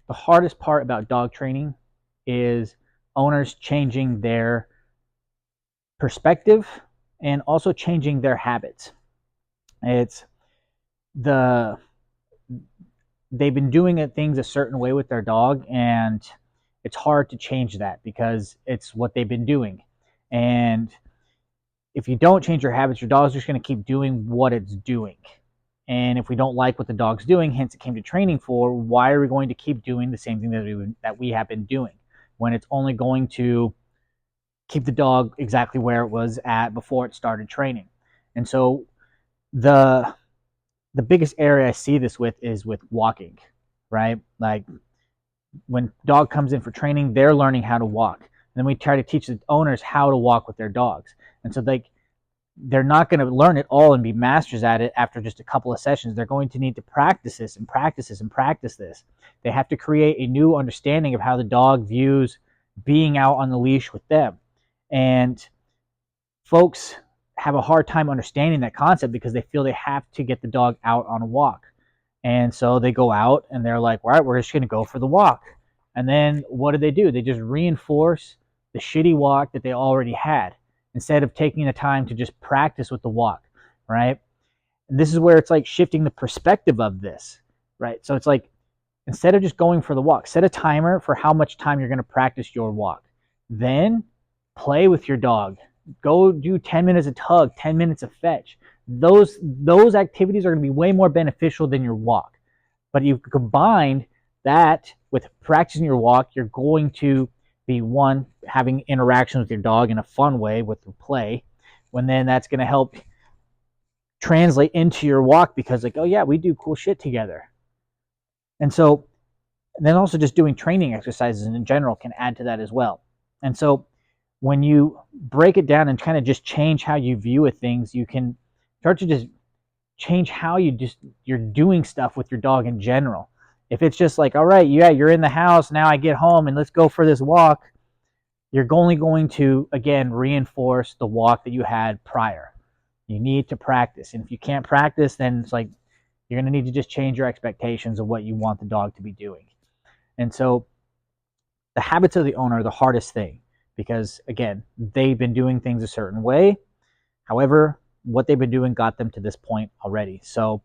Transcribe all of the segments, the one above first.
the hardest part about dog training is owners changing their perspective and also changing their habits. It's the they've been doing things a certain way with their dog, and it's hard to change that because it's what they've been doing. And if you don't change your habits, your dog's just going to keep doing what it's doing. And if we don't like what the dog's doing, hence it came to training for, why are we going to keep doing the same thing that we have been doing when it's only going to keep the dog exactly where it was at before it started training? And so the biggest area I see this with is with walking, right? Like when dog comes in for training, they're learning how to walk. And then we try to teach the owners how to walk with their dogs. And so they're not going to learn it all and be masters at it after just a couple of sessions. They're going to need to practice this and practice this and practice this. They have to create a new understanding of how the dog views being out on the leash with them. And folks have a hard time understanding that concept because they feel they have to get the dog out on a walk. And so they go out and they're like, all right, we're just going to go for the walk. And then what do? They just reinforce the shitty walk that they already had instead of taking the time to just practice with the walk, right? And this is where it's like shifting the perspective of this, right? So it's like, instead of just going for the walk, set a timer for how much time you're going to practice your walk. Then play with your dog. Go do 10 minutes of tug, 10 minutes of fetch. Those activities are going to be way more beneficial than your walk. But you combine that with practicing your walk, you're going to be one, having interactions with your dog in a fun way with the play, when then that's going to help translate into your walk because like, oh yeah, we do cool shit together. And so and then also just doing training exercises in general can add to that as well. And so when you break it down and kind of just change how you view things, you can start to just change how you're doing stuff with your dog in general. If it's just like, all right, yeah, you're in the house, now I get home and let's go for this walk, you're only going to, again, reinforce the walk that you had prior. You need to practice. And if you can't practice, then it's like you're going to need to just change your expectations of what you want the dog to be doing. And so the habits of the owner are the hardest thing because, again, they've been doing things a certain way. However, what they've been doing got them to this point already. So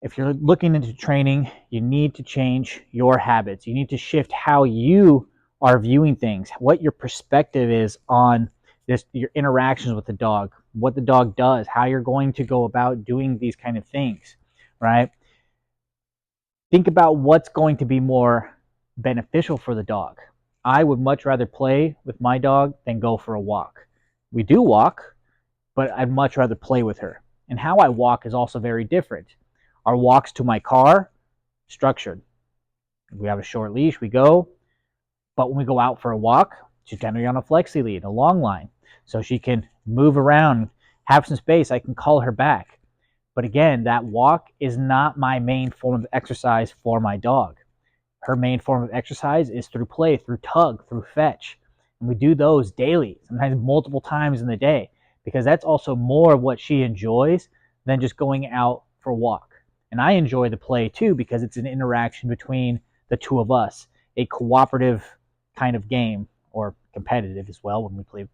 if you're looking into training, you need to change your habits. You need to shift how you are viewing things, what your perspective is on this, your interactions with the dog, what the dog does, how you're going to go about doing these kind of things, right? Think about what's going to be more beneficial for the dog. I would much rather play with my dog than go for a walk. We do walk, but I'd much rather play with her. And how I walk is also very different. Our walks to my car, structured. If we have a short leash, we go. But when we go out for a walk, she's generally on a flexi lead, a long line. So she can move around, have some space. I can call her back. But again, that walk is not my main form of exercise for my dog. Her main form of exercise is through play, through tug, through fetch. And we do those daily, sometimes multiple times in the day, because that's also more of what she enjoys than just going out for a walk. And I enjoy the play too because it's an interaction between the two of us, a cooperative kind of game, or competitive as well when we play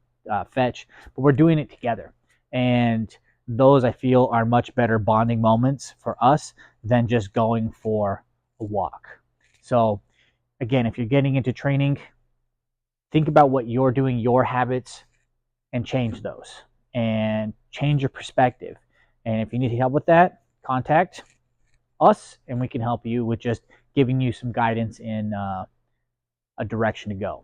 fetch, but we're doing it together. And those I feel are much better bonding moments for us than just going for a walk. So again, if you're getting into training, think about what you're doing, your habits, and change those and change your perspective. And if you need help with that, contact us and we can help you with just giving you some guidance in a direction to go.